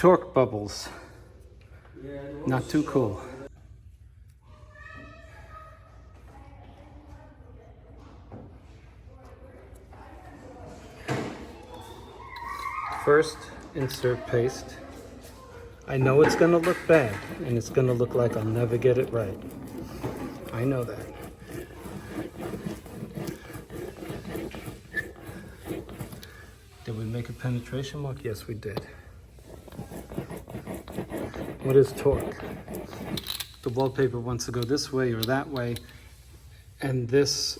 torque bubbles. Not too cool. First, insert paste. I know it's gonna look bad, and it's gonna look like I'll never get it right. I know that. Did we make a penetration mark? Yes, we did. What is torque? The wallpaper wants to go this way or that way, and this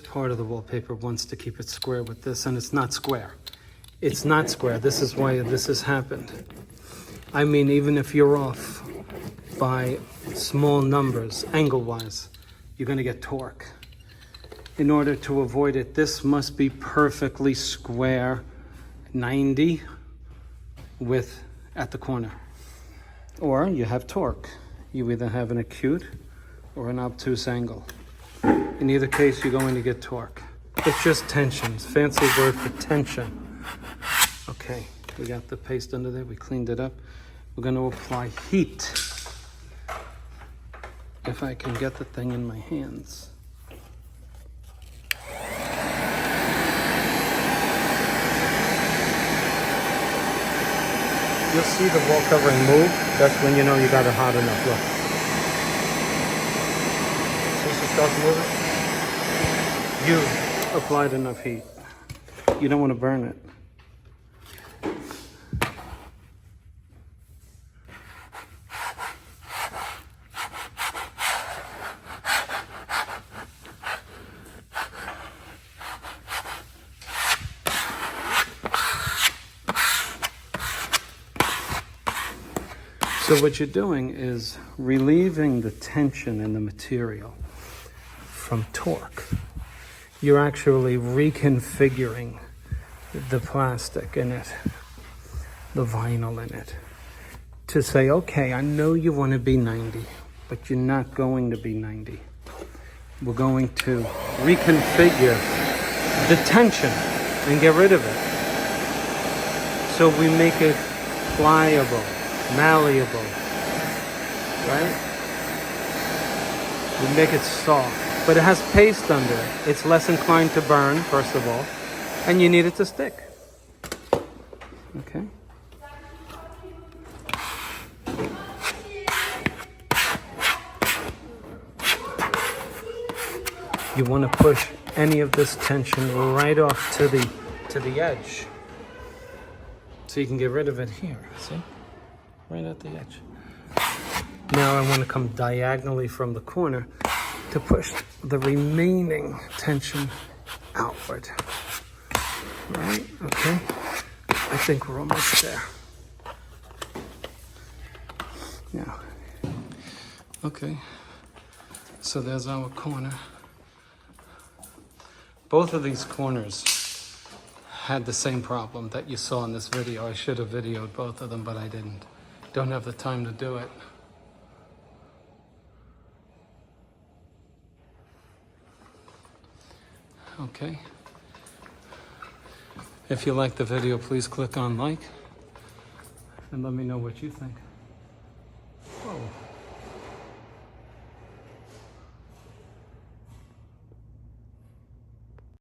part of the wallpaper wants to keep it square with this, and it's not square. It's not square. This is why this has happened. I mean, even if you're off by small numbers, angle-wise, you're going to get torque. In order to avoid it, this must be perfectly square, 90 width at the corner. Or you have torque. You either have an acute or an obtuse angle. In either case, you're going to get torque. It's just tension. It's a fancy word for tension. Okay, we got the paste under there. We cleaned it up. We're going to apply heat. If I can get the thing in my hands. You'll see the wall covering move. That's when you know you got it hot enough. Look. Since it starts moving, you applied enough heat. You don't want to burn it. So what you're doing is relieving the tension in the material from torque. You're actually reconfiguring the plastic in it, the vinyl in it, to say, okay, I know you want to be 90, but you're not going to be 90. We're going to reconfigure the tension and get rid of it. So we make it pliable, malleable, right? We make it soft, but it has paste under it. It's less inclined to burn, first of all, and you need it to stick. Okay? You want to push any of this tension right off to the edge, so you can get rid of it here, see? Right at the edge. Now I want to come diagonally from the corner to push the remaining tension outward. Right? Okay. I think we're almost there. Yeah. Okay. So there's our corner. Both of these corners had the same problem that you saw in this video. I should have videoed both of them, but I didn't. Don't have the time to do it. Okay. If you like the video, please click on like and let me know what you think.